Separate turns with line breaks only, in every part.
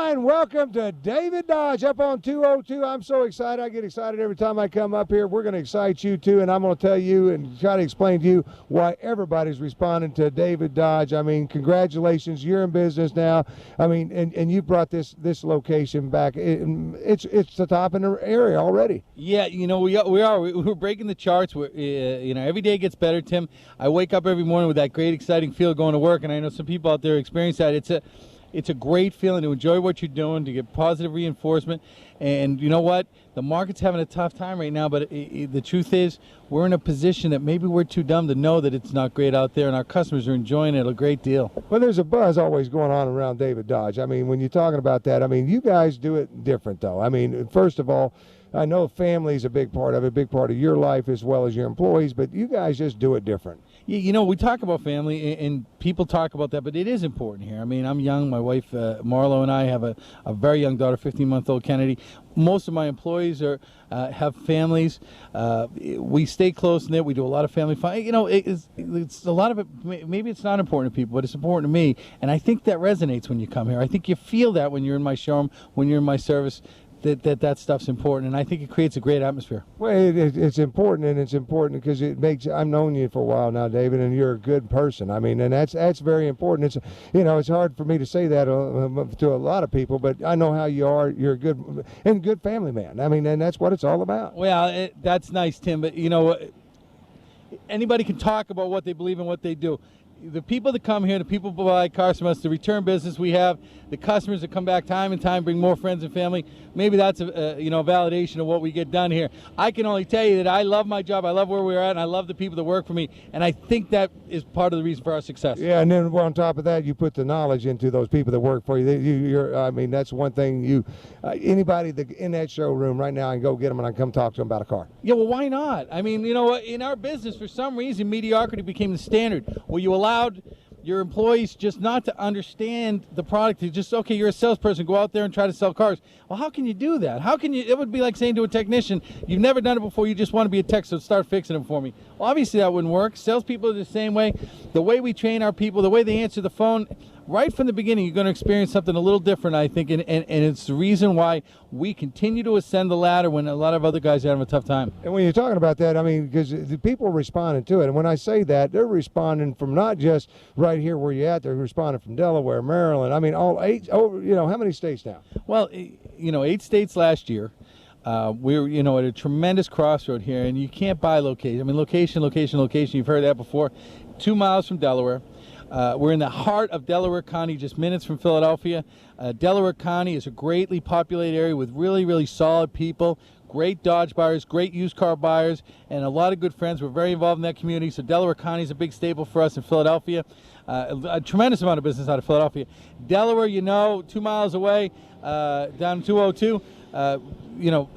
Hi, and welcome to David Dodge up on 202. I'm so excited. I get excited every time I come up here. We're going to excite you too, and I'm going to tell you and try to explain to you why everybody's responding to David Dodge. I mean, congratulations. You're in business now. I mean, and you brought this location back. It's the top in the area already.
Yeah, we're breaking the charts. Every day gets better, Tim. I wake up every morning with that great, exciting feel going to work, and I know some people out there experience that. It's a great feeling to enjoy what you're doing, to get positive reinforcement. And you know what? The market's having a tough time right now, but the truth is we're in a position that maybe we're too dumb to know that it's not great out there, and our customers are enjoying it a great deal.
Well, there's a buzz always going on around David Dodge. I mean, when you're talking about that, I mean, you guys do it different, though. I mean, first of all, I know family is a big part of it, a big part of your life as well as your employees, but you guys just do it different.
We talk about family, and people talk about that, but it is important here. I mean, I'm young. My wife, Marlo, and I have a very young daughter, 15-month-old Kennedy. Most of my employees have families. We stay close-knit. We do a lot of family fun. It's a lot of it. Maybe it's not important to people, but it's important to me, and I think that resonates when you come here. I think you feel that when you're in my showroom, when you're in my service, that stuff's important, and I think it creates a great atmosphere.
Well, it's important, and it's important because it makes. I've known you for a while now, David, and you're a good person. I mean, and that's very important. It's hard for me to say that to a lot of people, but I know how you are. You're a good family man. I mean, and that's what it's all about.
Well, that's nice, Tim, but anybody can talk about what they believe and what they do. The people that come here, the people who buy cars from us, the return business we have, the customers that come back time and time, bring more friends and family, maybe that's a validation of what we get done here. I can only tell you that I love my job, I love where we're at, and I love the people that work for me, and I think that is part of the reason for our success.
Yeah, and then on top of that, you put the knowledge into those people that work for you. I mean, that's one thing. Anybody that in that showroom right now, I can go get them and I can come talk to them about a car.
Yeah, well, why not? I mean, in our business, for some reason, mediocrity became the standard. Where you allowed your employees just not to understand the product. You're a salesperson, go out there and try to sell cars. Well, how can you do that? How can you? It would be like saying to a technician, you've never done it before, you just want to be a tech, so start fixing them for me. Well, obviously that wouldn't work. Salespeople are the same way. The way we train our people, the way they answer the phone, right from the beginning, you're going to experience something a little different, I think, and it's the reason why we continue to ascend the ladder when a lot of other guys are having a tough time.
And when you're talking about that, I mean, because the people are responding to it, and when I say that, they're responding from not just right here where you're at, they're responding from Delaware, Maryland, I mean, all 8, how many states now?
Well, 8 states last year. We're, at a tremendous crossroad here, and you can't buy location. I mean, location, you've heard that before. 2 miles from Delaware. We're in the heart of Delaware County, just minutes from Philadelphia. Delaware County is a greatly populated area with really, really solid people, great Dodge buyers, great used car buyers, and a lot of good friends. We're very involved in that community, so Delaware County is a big staple for us in Philadelphia. A tremendous amount of business out of Philadelphia. Delaware, 2 miles away, down 202.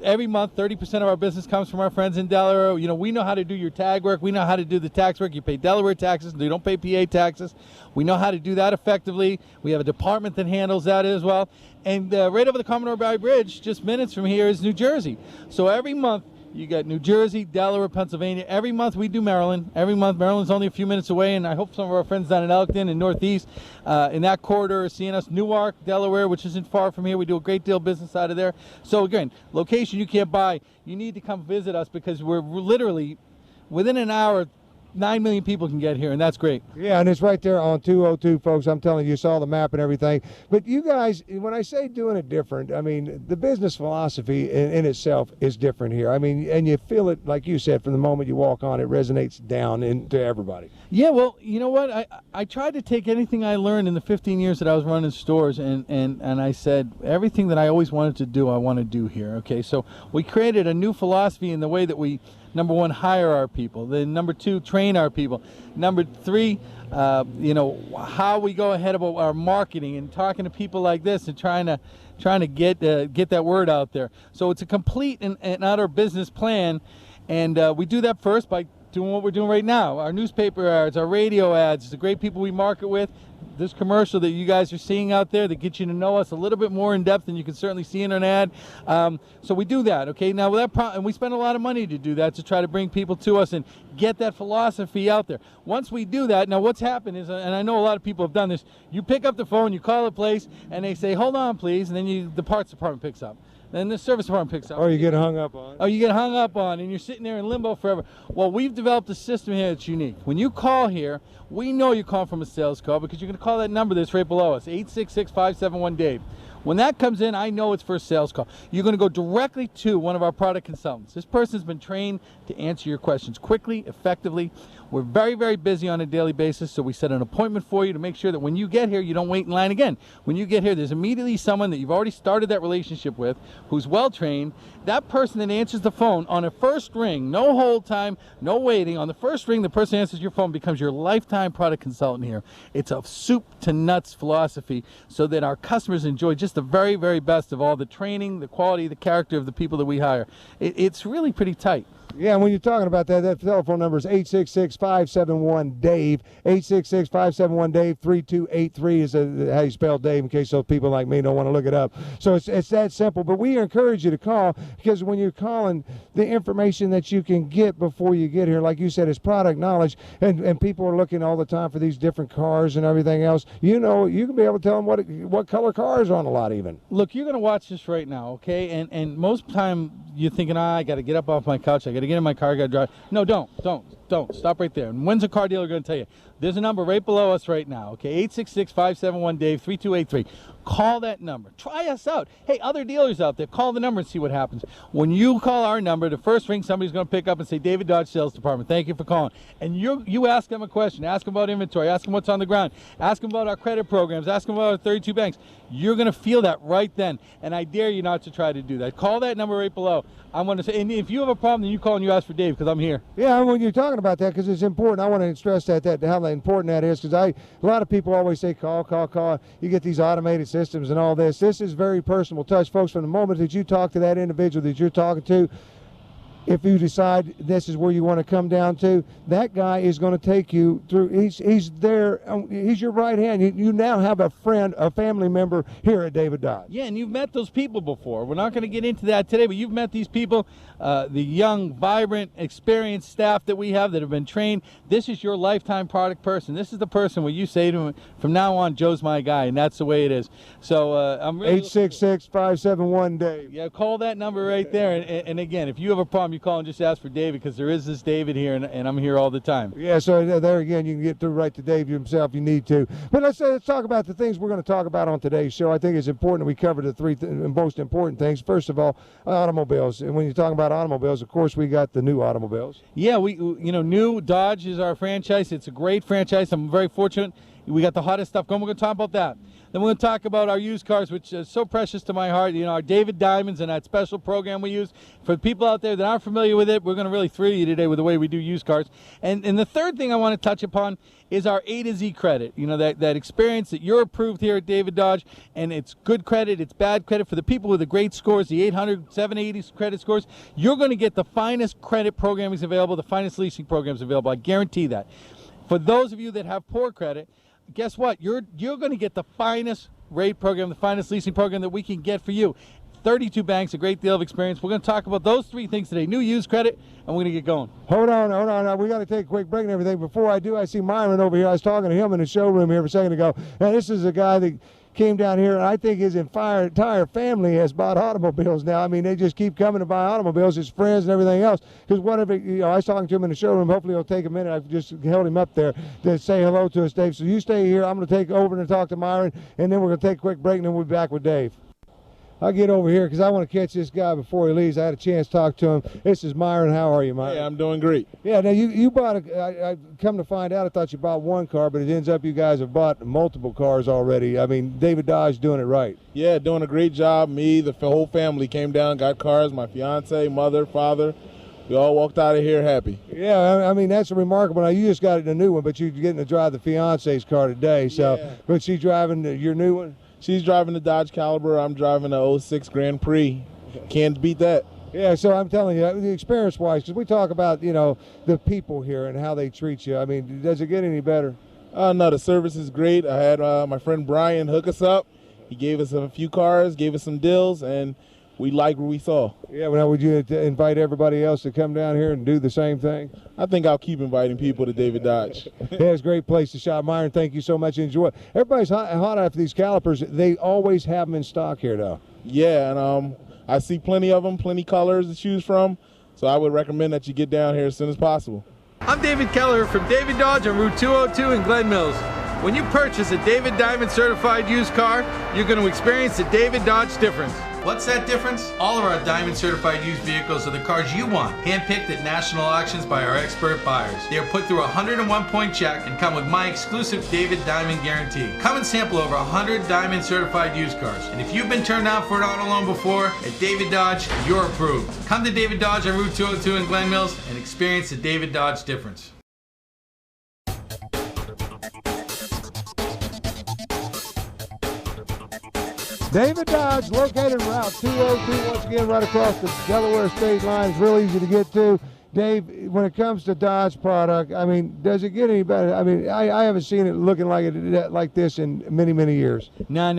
Every month, 30% of our business comes from our friends in Delaware. We know how to do your tag work. We know how to do the tax work. You pay Delaware taxes. You don't pay PA taxes. We know how to do that effectively. We have a department that handles that as well. And right over the Commodore Valley Bridge, just minutes from here, is New Jersey. So every month, you got New Jersey, Delaware, Pennsylvania. Every month we do Maryland. Every month Maryland's only a few minutes away, and I hope some of our friends down in Elkton and Northeast in that corridor are seeing us. Newark, Delaware, which isn't far from here. We do a great deal of business out of there. So again, location you can't buy. You need to come visit us because we're literally within an hour. 9 million people can get here, and that's great.
Yeah, and it's right there on 202, folks. I'm telling you, saw the map and everything. But you guys, when I say doing it different, I mean, the business philosophy in itself is different here. I mean, and you feel it, like you said, from the moment you walk on, it resonates down into everybody.
Yeah, well, you know what? I tried to take anything I learned in the 15 years that I was running stores, and I said, everything that I always wanted to do, I want to do here, okay? So we created a new philosophy in the way that we, number one, hire our people. Then number two, train our people. Number three, how we go ahead about our marketing and talking to people like this and trying to get that word out there. So it's a complete and utter business plan, and we do that first by doing what we're doing right now. Our newspaper ads, our radio ads, the great people we market with. This commercial that you guys are seeing out there that gets you to know us a little bit more in depth than you can certainly see in an ad. So we do that, okay? Now, and we spend a lot of money to do that, to try to bring people to us and get that philosophy out there. Once we do that, now what's happened is, and I know a lot of people have done this, you pick up the phone, you call a place, and they say, hold on, please, and then the parts department picks up. Then the service department picks up.
Or you get hung up on.
Oh, you get hung up on, and you're sitting there in limbo forever. Well, we've developed a system here that's unique. When you call here, we know you're calling from a sales call because you're going to call that number that's right below us, 866-571-DAVE. When that comes in, I know it's for a sales call. You're going to go directly to one of our product consultants. This person's been trained to answer your questions quickly, effectively. We're very, very busy on a daily basis, so we set an appointment for you to make sure that when you get here, you don't wait in line again. When you get here, there's immediately someone that you've already started that relationship with who's well-trained. That person that answers the phone on a first ring, no hold time, no waiting. On the first ring, the person answers your phone becomes your lifetime product consultant here. It's a soup to nuts philosophy so that our customers enjoy just the very, very best of all the training, the quality, the character of the people that we hire. It's really pretty tight.
Yeah, and when you're talking about that telephone number is 866-571-DAVE. 866-571-DAVE. 3283 is how you spell Dave, in case those people like me don't want to look it up. So it's that simple. But we encourage you to call, because when you're calling, the information that you can get before you get here, like you said, is product knowledge. And people are looking all the time for these different cars and everything else. You know, you can be able to tell them what color cars are on a lot even.
Look, you're going to watch this right now, okay? And most time you're thinking, I got to get up off my couch. I got to get in my car, I got to drive. No, don't. Stop right there. And when's a car dealer going to tell you? There's a number right below us right now, okay? 866-571-DAVE, 3283. Call that number. Try us out. Hey, other dealers out there, call the number and see what happens. When you call our number, the first ring somebody's going to pick up and say, David Dodge Sales Department, thank you for calling. And you ask them a question. Ask them about inventory. Ask them what's on the ground. Ask them about our credit programs. Ask them about our 32 banks. You're going to feel that right then. And I dare you not to try to do that. Call that number right below. I'm going to say, and if you have a problem, then you call and you ask for Dave, because I'm here.
Yeah, when you're talking about that, because it's important, I want to stress that how important that is, because a lot of people always say call. You get these automated systems and all this. This is very personal touch, folks. From the moment that you talk to that individual that you're talking to, if you decide this is where you want to come down to, that guy is going to take you through. He's there. He's your right hand. You now have a friend, a family member here at David Dodge.
Yeah, and you've met those people before. We're not going to get into that today, but you've met these people, the young, vibrant, experienced staff that we have that have been trained. This is your lifetime product person. This is the person where you say to him, from now on, Joe's my guy, and that's the way it is. So I'm really
866-571-DAVE.
Yeah, call that number right there. And again, if you have a problem, you call and just ask for David, because there is this David here, and I'm here all the time.
Yeah, so there again, you can get right to Dave himself if you need to. But let's talk about the things we're going to talk about on today's show. I think it's important that we cover the three most important things. First of all, automobiles. And when you're talking about automobiles, of course, we got the new automobiles.
Yeah, new Dodge is our franchise. It's a great franchise. I'm very fortunate. We got the hottest stuff going. We're going to talk about that. Then we're going to talk about our used cars, which is so precious to my heart. You know, our David Diamonds and that special program we use. For people out there that aren't familiar with it, we're going to really thrill you today with the way we do used cars. And the third thing I want to touch upon is our A to Z credit. You know, that experience that you're approved here at David Dodge, and it's good credit, it's bad credit. For the people with the great scores, the 800, 780 credit scores, you're going to get the finest credit programs available, the finest leasing programs available. I guarantee that. For those of you that have poor credit, guess what? You're going to get the finest rate program, the finest leasing program that we can get for you. 32 banks, a great deal of experience. We're going to talk about those three things today: new, used, credit, and we're going to get going.
Hold on. We got to take a quick break and everything. Before I do, I see Myron over here. I was talking to him in the showroom here a second ago. Now, this is a guy that came down here, and I think his entire family has bought automobiles now. I mean, they just keep coming to buy automobiles, his friends and everything else. Because I was talking to him in the showroom. Hopefully he'll take a minute. I just held him up there to say hello to us, Dave. So you stay here. I'm going to take over and talk to Myron, and then we're going to take a quick break, and then we'll be back with Dave. I'll get over here because I want to catch this guy before he leaves. I had a chance to talk to him. This is Myron. How are you, Myron?
Hey, I'm doing great.
Yeah, now you bought I come to find out, I thought you bought one car, but it ends up you guys have bought multiple cars already. I mean, David Dodge doing it right.
Yeah, doing a great job. Me, the whole family came down, got cars, my fiance, mother, father. We all walked out of here happy.
Yeah, I mean, that's remarkable. Now, you just got a new one, but you're getting to drive the fiance's car today. So, yeah. But she's driving your new one?
She's driving the Dodge Caliber. I'm driving the 06 Grand Prix. Can't beat that.
Yeah, so I'm telling you, the experience-wise, because we talk about, you know, the people here and how they treat you. I mean, does it get any better?
No, the service is great. I had my friend Brian hook us up. He gave us a few cars, gave us some deals, and we liked what we saw.
Yeah, well, now would you invite everybody else to come down here and do the same thing?
I think I'll keep inviting people to David Dodge.
Yeah, it's a great place to shop. Myron, thank you so much. Enjoy. Everybody's hot after these calipers. They always have them in stock here, though.
Yeah, and I see plenty of them, plenty colors to choose from, so I would recommend that you get down here as soon as possible.
I'm David Keller from David Dodge on Route 202 in Glen Mills. When you purchase a David Diamond certified used car, you're going to experience the David Dodge difference. What's that difference? All of our Diamond certified used vehicles are the cars you want, handpicked at national auctions by our expert buyers. They are put through a 101-point check and come with my exclusive David Diamond guarantee. Come and sample over 100 Diamond certified used cars. And if you've been turned down for an auto loan before, at David Dodge, you're approved. Come to David Dodge on Route 202 in Glen Mills and experience the David Dodge difference.
David Dodge, located in Route 202, once again, right across the Delaware state line. It's real easy to get to. Dave, when it comes to Dodge product, I mean, does it get any better? I mean, I haven't seen it looking like this in many, many years.
No.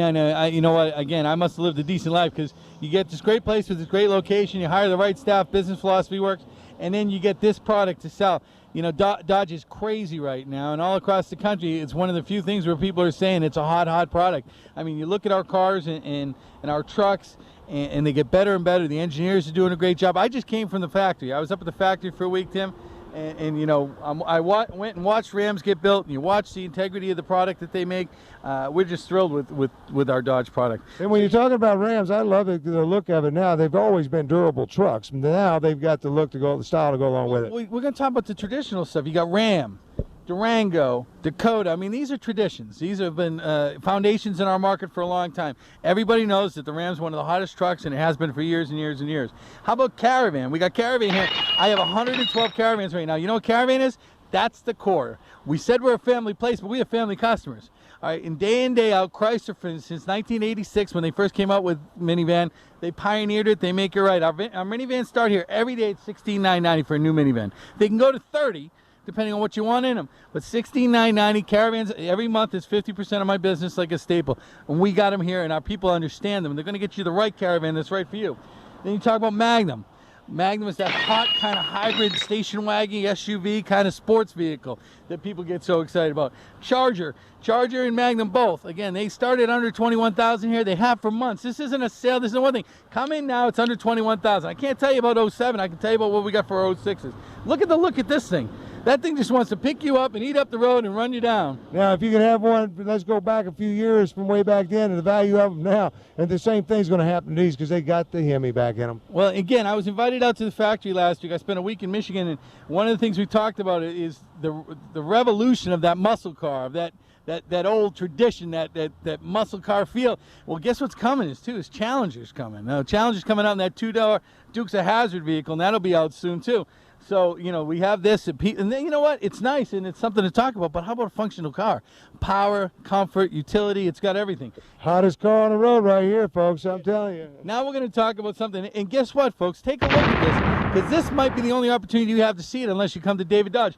You know what? Again, I must have lived a decent life, because you get this great place with this great location, you hire the right staff, business philosophy works, and then you get this product to sell. You know, Dodge is crazy right now, and all across the country, it's one of the few things where people are saying it's a hot product. I mean, you look at our cars and our trucks, and they get better and better. The engineers are doing a great job. I just came from the factory. I was up at the factory for a week, Tim, and you know, I went and watched Rams get built, and you watch the integrity of the product that they make. We're just thrilled with our Dodge product.
And when you're talking about Rams, I love it, the look of it now. They've always been durable trucks. Now they've got the look to go, the style to go along with it.
We're going to talk about the traditional stuff. You got Ram, Durango, Dakota. I mean, these are traditions. These have been foundations in our market for a long time. Everybody knows that the Ram's one of the hottest trucks, and it has been for years and years and years. How about Caravan? We got Caravan here. I have 112 Caravans right now. You know what Caravan is? That's the core. We said we're a family place, but we have family customers. All right, and day out, Chrysler, since 1986, when they first came out with minivan, they pioneered it. They make it right. Our minivans start here every day at $16,990 for a new minivan. They can go to $30,000, depending on what you want in them. But $16,990, Caravans, every month is 50% of my business, like a staple. And we got them here, and our people understand them. They're going to get you the right Caravan that's right for you. Then you talk about Magnum. Magnum is that hot kind of hybrid station wagon SUV kind of sports vehicle that people get so excited about. Charger and Magnum both. Again, they started under $21,000 here. They have for months. This isn't a sale. This is one thing. Come in now. It's under $21,000. I can't tell you about 07. I can tell you about what we got for our 06s. Look at this thing. That thing just wants to pick you up and eat up the road and run you down.
Now, if you can have one, let's go back a few years from way back then and the value of them now. And the same thing's going to happen to these because they got the Hemi back in them.
Well, again, I was invited out to the factory last week. I spent a week in Michigan, and one of the things we talked about is the revolution of that muscle car, of that old tradition, that muscle car feel. Well, guess what's coming is Challenger's coming. Now, Challenger's coming out in that $2 Dukes of Hazzard vehicle, and that'll be out soon too. So, you know, we have this, and then, you know what? It's nice, and it's something to talk about, but how about a functional car? Power, comfort, utility, it's got everything.
Hottest car on the road right here, folks, I'm telling you.
Now we're going to talk about something, and guess what, folks? Take a look at this, because this might be the only opportunity you have to see it unless you come to David Dodge.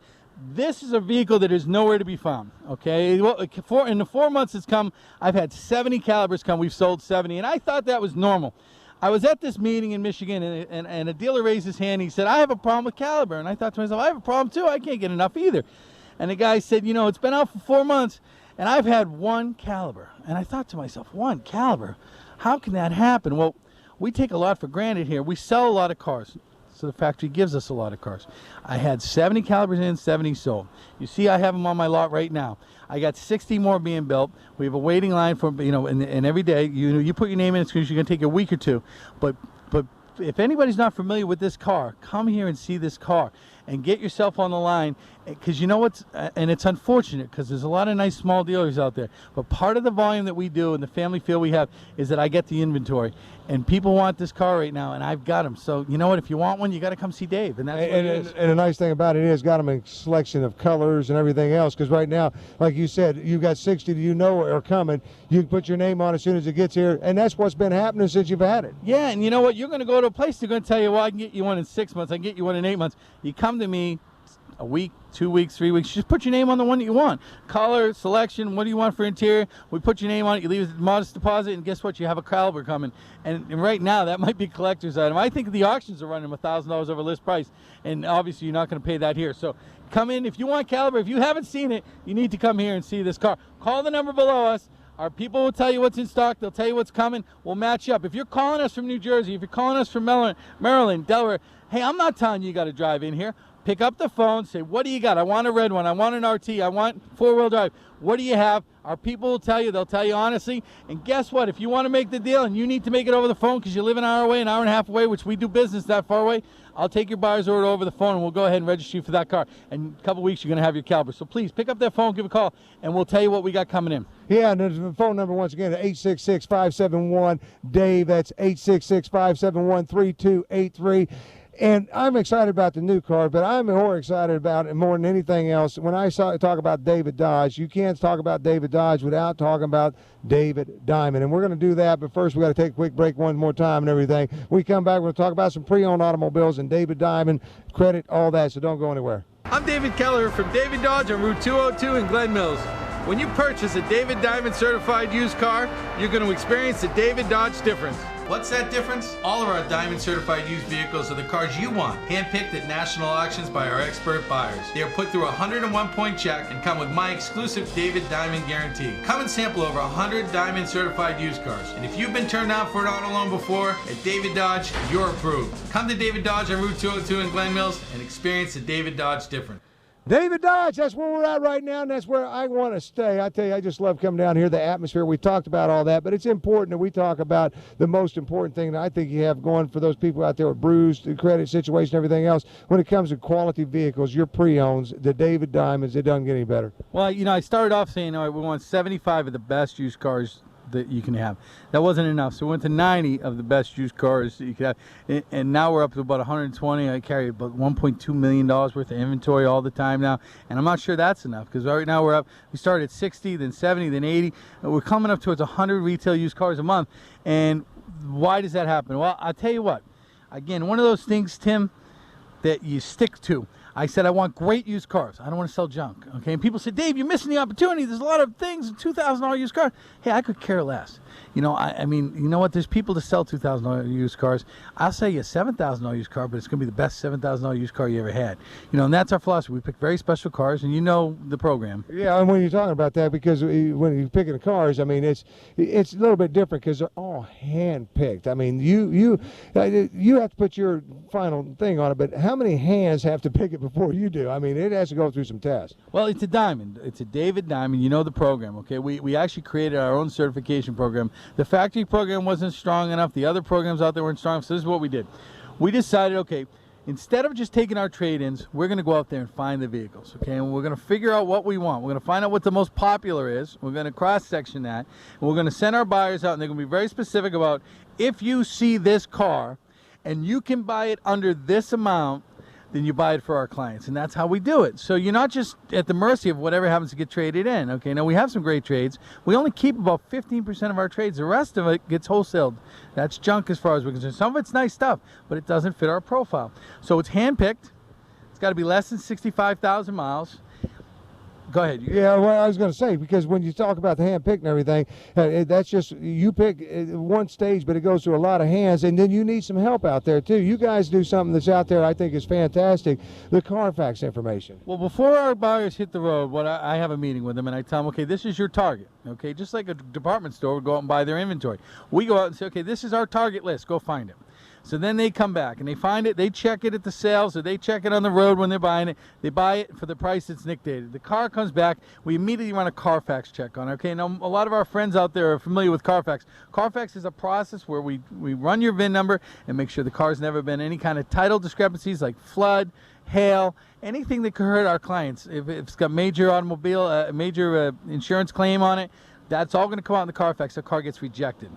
This is a vehicle that is nowhere to be found, okay? Well, in the 4 months it's come, I've had 70 calibers come. We've sold 70, and I thought that was normal. I was at this meeting in Michigan, and a dealer raised his hand. He said, I have a problem with caliber. And I thought to myself, I have a problem too. I can't get enough either. And the guy said, you know, it's been out for 4 months, and I've had one caliber. And I thought to myself, one caliber? How can that happen? Well, we take a lot for granted here. We sell a lot of cars. So the factory gives us a lot of cars. I had 70 calibers in, 70 sold. You see, I have them on my lot right now. I got 60 more being built. We have a waiting line for, you know, and every day, you put your name in, it's going to take a week or two. But if anybody's not familiar with this car, come here and see this car. and get yourself on the line, because you know what's, and it's unfortunate because there's a lot of nice small dealers out there, but part of the volume that we do and the family feel we have is that I get the inventory, and people want this car right now, and I've got them. So you know what, if you want one, you got to come see Dave, and that's what it is.
And the nice thing about it is got them a selection of colors and everything else, because right now, like you said, you've got 60 that you know are coming. You can put your name on as soon as it gets here, and that's what's been happening since you've had it.
Yeah, and you know what, you're going to go to a place, they're going to tell you, well, I can get you one in 6 months, I can get you one in 8 months. You come to me a week, 2 weeks, 3 weeks, just put your name on the one that you want. Color, selection, what do you want for interior? We put your name on it, you leave a modest deposit, and guess what? You have a Caliber coming. And right now, that might be a collector's item. I think the auctions are running $1,000 over list price, and obviously you're not going to pay that here. So come in, if you want Caliber, if you haven't seen it, you need to come here and see this car. Call the number below us. Our people will tell you what's in stock. They'll tell you what's coming. We'll match you up. If you're calling us from New Jersey, if you're calling us from Maryland, Delaware, hey, I'm not telling you got to drive in here. Pick up the phone, say, what do you got? I want a red one. I want an RT. I want four-wheel drive. What do you have? Our people will tell you. They'll tell you honestly. And guess what? If you want to make the deal and you need to make it over the phone because you live an hour away, an hour and a half away, which we do business that far away, I'll take your buyer's order over the phone and we'll go ahead and register you for that car. And in a couple weeks, you're going to have your Caliber. So please pick up that phone, give a call, and we'll tell you what we got coming in.
Yeah, and the phone number once again, 866-571-DAVE. That's 866-571-3283. And I'm excited about the new car, but I'm more excited about it more than anything else. When I talk about David Dodge, you can't talk about David Dodge without talking about David Diamond. And we're going to do that, but first we got to take a quick break one more time and everything. When we come back, we're going to talk about some pre-owned automobiles and David Diamond, credit, all that, so don't go anywhere.
I'm David Keller from David Dodge on Route 202 in Glen Mills. When you purchase a David Diamond certified used car, you're going to experience the David Dodge difference. What's that difference? All of our Diamond certified used vehicles are the cars you want, handpicked at national auctions by our expert buyers. They are put through a 101-point check and come with my exclusive David Diamond guarantee. Come and sample over 100 Diamond certified used cars. And if you've been turned down for an auto loan before, at David Dodge, you're approved. Come to David Dodge on Route 202 in Glen Mills and experience the David Dodge difference.
David Dodge, that's where we're at right now, and that's where I want to stay. I tell you, I just love coming down here, the atmosphere. We talked about all that, but it's important that we talk about the most important thing that I think you have going for those people out there with bruised credit situation, everything else. When it comes to quality vehicles, your pre-owns, the David Diamonds, it doesn't get any better.
Well, you know, I started off saying, all right, we want 75 of the best used cars that you can have. That wasn't enough, so we went to 90 of the best used cars that you could have, and now we're up to about 120. I carry about $1.2 million worth of inventory all the time now, and I'm not sure that's enough, because right now we started at 60, then 70, then 80, and we're coming up towards 100 retail used cars a month. And why does that happen? Well, I'll tell you what, again, one of those things, Tim, that you stick to. I said I want great used cars. I don't want to sell junk, okay? And people said, Dave, you're missing the opportunity. There's a lot of things, $2,000 used cars. Hey, I could care less. You know, I mean, you know what? There's people to sell $2,000 used cars. I'll sell you a $7,000 used car, but it's going to be the best $7,000 used car you ever had. You know, and that's our philosophy. We pick very special cars, and you know the program.
Yeah, and when you're talking about that, because when you're picking the cars, I mean, it's a little bit different because they're all hand-picked. I mean, you have to put your final thing on it, but how many hands have to pick it before you do? I mean, it has to go through some tests.
Well, it's a Diamond. It's a David Diamond. You know the program, okay? We actually created our own certification program. The factory program wasn't strong enough. The other programs out there weren't strong enough. So this is what we did. We decided, okay, instead of just taking our trade-ins, we're going to go out there and find the vehicles, okay? And we're going to figure out what we want. We're going to find out what the most popular is. We're going to cross-section that. And we're going to send our buyers out, and they're going to be very specific about, if you see this car and you can buy it under this amount, then you buy it for our clients, and that's how we do it. So you're not just at the mercy of whatever happens to get traded in, okay? Now, we have some great trades. We only keep about 15% of our trades. The rest of it gets wholesaled. That's junk as far as we're concerned. Some of it's nice stuff, but it doesn't fit our profile. So it's hand-picked. It's got to be less than 65,000 miles. Go ahead.
Yeah, well, I was going to say, because when you talk about the hand pick and everything, that's just, you pick one stage, but it goes through a lot of hands, and then you need some help out there, too. You guys do something that's out there I think is fantastic, the Carfax information.
Well, before our buyers hit the road, I have a meeting with them, and I tell them, okay, this is your target, okay? Just like a department store would go out and buy their inventory. We go out and say, okay, this is our target list. Go find it. So then they come back and they find it, they check it at the sales, or they check it on the road when they're buying it. They buy it for the price that's dictated. The car comes back, we immediately run a Carfax check on it. Okay, now a lot of our friends out there are familiar with Carfax. Carfax is a process where we run your VIN number and make sure the car's never been any kind of title discrepancies like flood, hail, anything that could hurt our clients. If it's got major automobile, major insurance claim on it, that's all going to come out in the Carfax. The car gets rejected.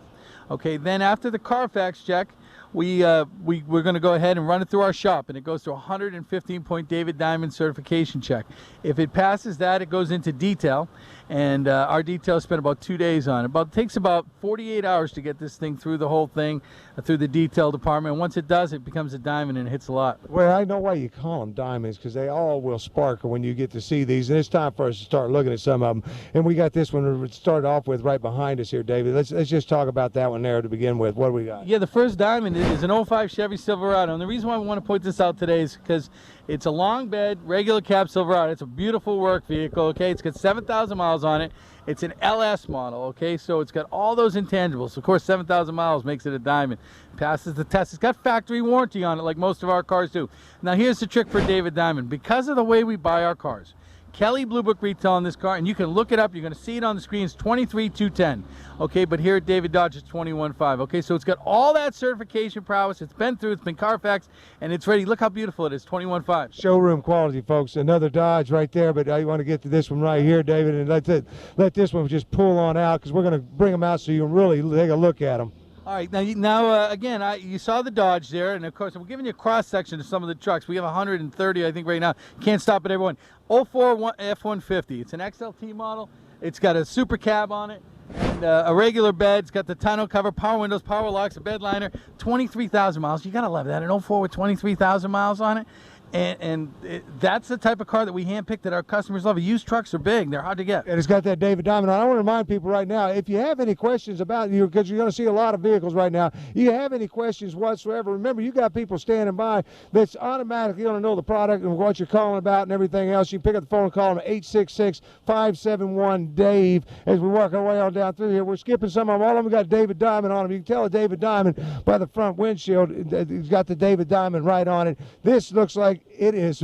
Okay, then after the Carfax check, we're going to go ahead and run it through our shop, and it goes through a 115-point David Diamond certification check. If it passes that, it goes into detail, and our detail spent about 2 days on it. It takes about 48 hours to get this thing through the whole thing, through the detail department. And once it does, it becomes a diamond and it hits a lot.
Well, I know why you call them diamonds, because they all will sparkle when you get to see these. And it's time for us to start looking at some of them. And we got this one to start off with right behind us here, David. Let's just talk about that one there to begin with. What do we got?
Yeah, the first diamond is an 05 Chevy Silverado. And the reason why we want to point this out today is because it's a long bed, regular cab Silverado. It's a beautiful work vehicle, okay? It's got 7,000 miles on it. It's an LS model, okay? So it's got all those intangibles. Of course, 7,000 miles makes it a diamond. Passes the test. It's got factory warranty on it like most of our cars do. Now, here's the trick for David Diamond. Because of the way we buy our cars, Kelley Blue Book retail on this car, and you can look it up. You're going to see it on the screen. It's $23,210. Okay, but here at David Dodge, it's $21,500. Okay, so it's got all that certification prowess. It's been through. It's been Carfax, and it's ready. Look how beautiful it is. $21,500.
Showroom quality, folks. Another Dodge right there, but I want to get to this one right here, David, and let this one just pull on out, because we're going to bring them out so you can really take a look at them.
All right, now again, you saw the Dodge there, and of course, we're giving you a cross-section of some of the trucks. We have 130, I think, right now. Can't stop at everyone. 04 F-150. It's an XLT model. It's got a super cab on it, and a regular bed. It's got the tonneau cover, power windows, power locks, a bed liner, 23,000 miles. You got to love that. An 04 with 23,000 miles on it. That's the type of car that we handpick that our customers love. Used trucks are big. They're hard to get.
And it's got that David Diamond on. I want to remind people right now, if you have any questions about you, because you're going to see a lot of vehicles right now, you have any questions whatsoever, remember, you got people standing by that's automatically going to know the product and what you're calling about and everything else. You can pick up the phone and call them 866-571-DAVE. As we work our way on down through here, we're skipping some of them. All of them got David Diamond on them. You can tell a David Diamond by the front windshield. It's got the David Diamond right on it. This looks like it is.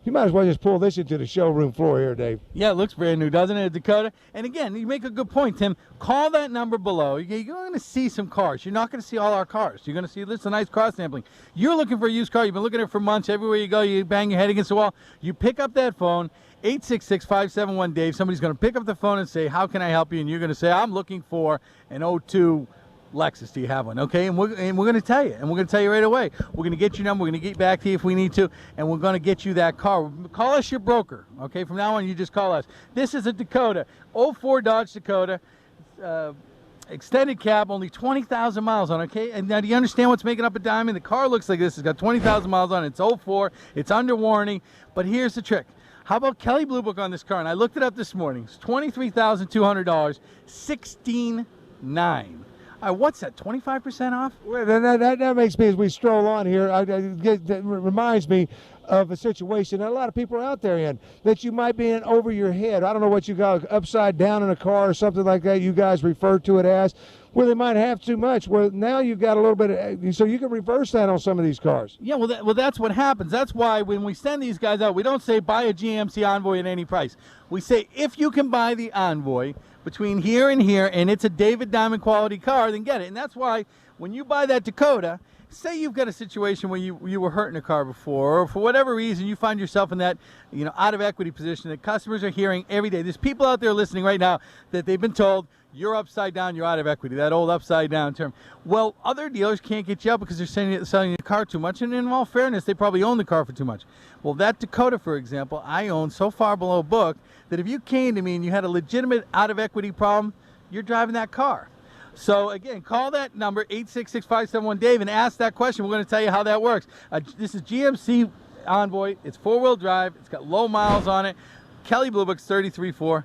You might as well just pull this into the showroom floor here, Dave.
Yeah, it looks brand new, doesn't it, Dakota? And again, you make a good point, Tim. Call that number below. You're going to see some cars. You're not going to see all our cars. You're going to see this is a nice cross sampling. You're looking for a used car. You've been looking at it for months. Everywhere you go, you bang your head against the wall. You pick up that phone, 866-571-DAVE. Somebody's going to pick up the phone and say, how can I help you? And you're going to say, I'm looking for an 02 Lexus. Do you have one? Okay, and we're going to tell you, and we're going to tell you right away. We're going to get your number. We're going to get back to you if we need to, and we're going to get you that car. Call us your broker. Okay, from now on, you just call us. This is a Dakota, 04 Dodge Dakota, extended cab, only 20,000 miles on. Okay, and now do you understand what's making up a diamond? The car looks like this. It's got 20,000 miles on it. It's 04. It's under warranty. But here's the trick. How about Kelley Blue Book on this car? And I looked it up this morning. It's $23,200, $16,900. What's that, 25% off?
Well, that makes me, as we stroll on here, that reminds me of a situation that a lot of people are out there in, that you might be in over your head. I don't know what you got, upside down in a car or something like that you guys refer to it as, where they might have too much. Well, now you've got a little bit, so you can reverse that on some of these cars.
Yeah, well, that's what happens. That's why when we send these guys out, we don't say buy a GMC Envoy at any price. We say if you can buy the Envoy between here and here, and it's a David Diamond quality car, then get it. And that's why when you buy that Dakota, say you've got a situation where you were hurting a car before, or for whatever reason you find yourself in that out of equity position that customers are hearing every day. There's people out there listening right now that they've been told, you're upside down, you're out of equity, that old upside down term. Well, other dealers can't get you out because they're selling the car too much, and in all fairness, they probably own the car for too much. Well, that Dakota, for example, I own so far below book that if you came to me and you had a legitimate out of equity problem, you're driving that car. So again, call that number, 866-571-DAVE, and ask that question. We're going to tell you how that works. This is GMC Envoy. It's four-wheel drive. It's got low miles on it. Kelley Blue Book's 33.4.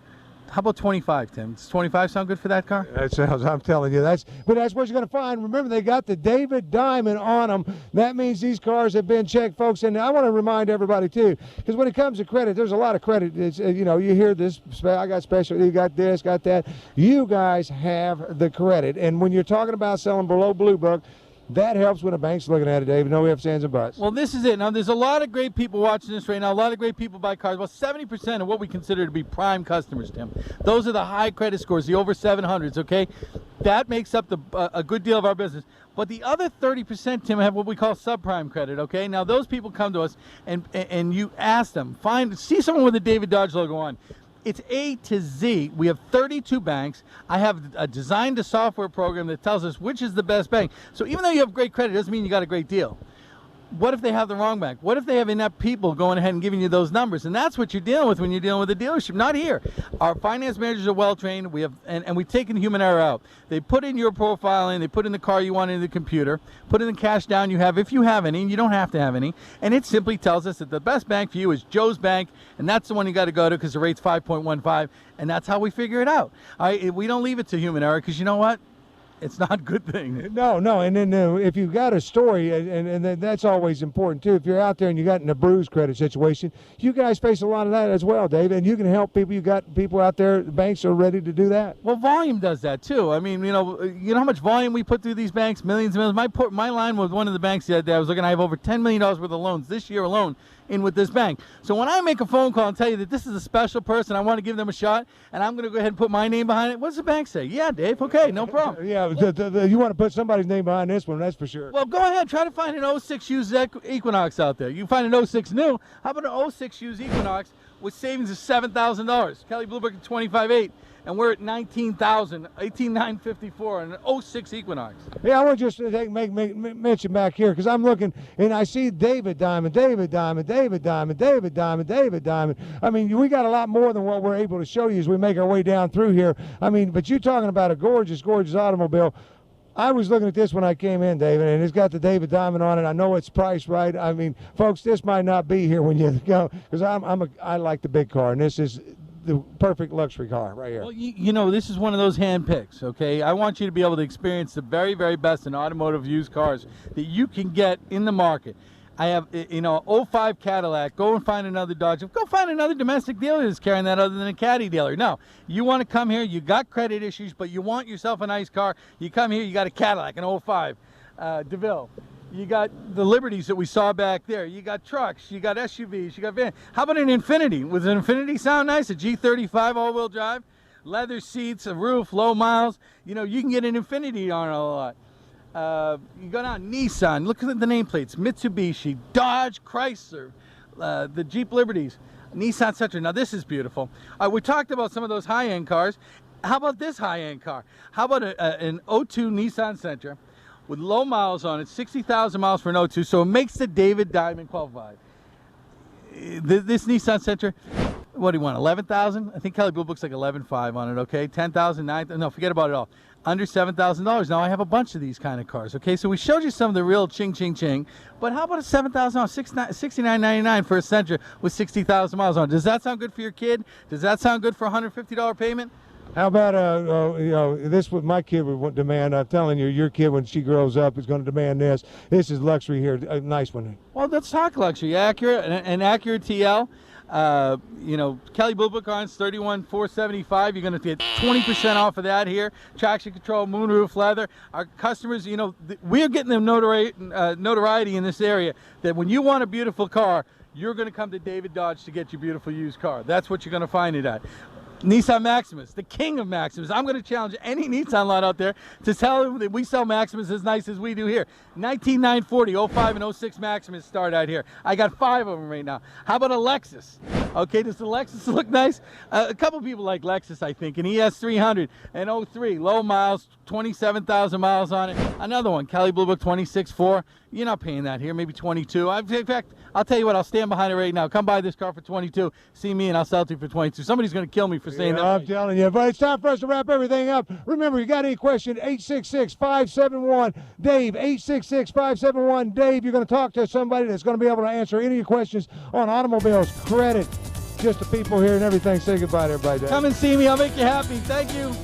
How about 25, Tim? Does 25 sound good for that car?
That sounds, I'm telling you, that's what you're going to find. Remember, they got the David Diamond on them. That means these cars have been checked, folks. And I want to remind everybody, too, because when it comes to credit, there's a lot of credit. It's, you hear this, I got special, you got this, got that. You guys have the credit. And when you're talking about selling below Blue Book, That helps when a bank's looking at it, David. No ifs, ands, and buts.
Well, this is it. Now, there's a lot of great people watching this right now. A lot of great people buy cars. About 70% of what we consider to be prime customers, Tim. Those are the high credit scores, the over 700s, okay? That makes up a good deal of our business. But the other 30%, Tim, have what we call subprime credit, okay? Now, those people come to us, and you ask them, see someone with a David Dodge logo on. It's A to Z. We have 32 banks. I have designed a software program that tells us which is the best bank. So even though you have great credit, doesn't mean you got a great deal. What if they have the wrong bank? What if they have enough people going ahead and giving you those numbers? And that's what you're dealing with when you're dealing with a dealership. Not here. Our finance managers are well trained. We have, and we've taken human error out. They put in your profile in, they put in the car you want into the computer, put in the cash down you have if you have any, and you don't have to have any. And it simply tells us that the best bank for you is Joe's Bank, and that's the one you got to go to because the rate's 5.15, and that's how we figure it out. We don't leave it to human error because you know what? It's not a good thing.
No, and then if you've got a story, and that's always important too. If you're out there and you got in a bruised credit situation, you guys face a lot of that as well, Dave, and you can help people. You got people out there, the banks are ready to do that.
Well, volume does that too. I mean, you know how much volume we put through these banks, millions and millions. My line with one of the banks the other day, I was looking, I have over $10 million worth of loans this year alone in with this bank. So when I make a phone call and tell you that this is a special person, I want to give them a shot, and I'm going to go ahead and put my name behind it, what does the bank say? Yeah, Dave, okay, no problem.
Yeah, you want to put somebody's name behind this one, that's for sure.
Well, go ahead, try to find an 06 used Equinox out there. You can find an 06 new. How about an 06 used Equinox with savings of $7,000? Kelly Blue Book at 25.8. And we're at $18,954 on an 06 Equinox.
Yeah, I want just to make mention back here because I'm looking and I see David Diamond, David Diamond, David Diamond, David Diamond, David Diamond. I mean, we got a lot more than what we're able to show you as we make our way down through here. I mean, but you're talking about a gorgeous, gorgeous automobile. I was looking at this when I came in, David, and it's got the David Diamond on it. I know it's priced right. I mean, folks, this might not be here when you go because I like the big car, and this is the perfect luxury car right here.
Well, you know, this is one of those hand picks, okay? I want you to be able to experience the very, very best in automotive used cars that you can get in the market. I have, 05 Cadillac. Go and find another Dodge. Go find another domestic dealer that's carrying that other than a Caddy dealer. No, you want to come here. You got credit issues, but you want yourself a nice car. You come here, you got a Cadillac, an 05 DeVille. You got the Liberties that we saw back there. You got trucks. You got SUVs. You got vans. How about an Infiniti? Would an Infiniti sound nice? A G35 all-wheel drive, leather seats, a roof, low miles. You know, you can get an Infiniti on a lot. You go down Nissan. Look at the nameplates. Mitsubishi, Dodge, Chrysler, the Jeep Liberties, Nissan Sentra. Now this is beautiful. We talked about some of those high-end cars. How about this high-end car? How about an 02 Nissan Sentra? With low miles on it, 60,000 miles for an 02, so it makes the David Diamond qualified. This Nissan Sentra, what do you want, 11,000? I think Kelly Blue Book's like 11.5 on it, okay? 10,000, 9,000, no, forget about it all. Under $7,000. Now I have a bunch of these kind of cars, okay? So we showed you some of the real ching, but how about a $7,000, $69.99 for a Sentra with 60,000 miles on it? Does that sound good for your kid? Does that sound good for a $150 payment?
How about this? What my kid would demand. I'm telling you, your kid when she grows up is going to demand this. This is luxury here, a nice one.
Well, let's talk luxury. Acura, an Acura TL. Kelly Blue Book on $31,475. You're going to get 20% off of that here. Traction control, moonroof, leather. Our customers, we're getting them notoriety in this area that when you want a beautiful car, you're going to come to David Dodge to get your beautiful used car. That's what you're going to find it at. Nissan Maximus, the king of Maximus. I'm going to challenge any Nissan lot out there to tell them that we sell Maximus as nice as we do here. 19,940, 05 and 06 Maximus start out here. I got 5 of them right now. How about a Lexus? Okay, does the Lexus look nice? A couple people like Lexus, I think. An ES300, an 03, low miles, 27,000 miles on it. Another one, Kelly Blue Book 26.4. You're not paying that here, maybe 22. In fact, I'll tell you what, I'll stand behind it right now. Come buy this car for 22. See me and I'll sell it to you for 22. Somebody's going to kill me for saying that.
I'm telling you. But it's time for us to wrap everything up. Remember, you got any question, 866-571-DAVE, 866-571-DAVE. You're going to talk to somebody that's going to be able to answer any of your questions on automobiles, credit, just the people here and everything. Say goodbye to everybody, Dave.
Come and see me. I'll make you happy. Thank you.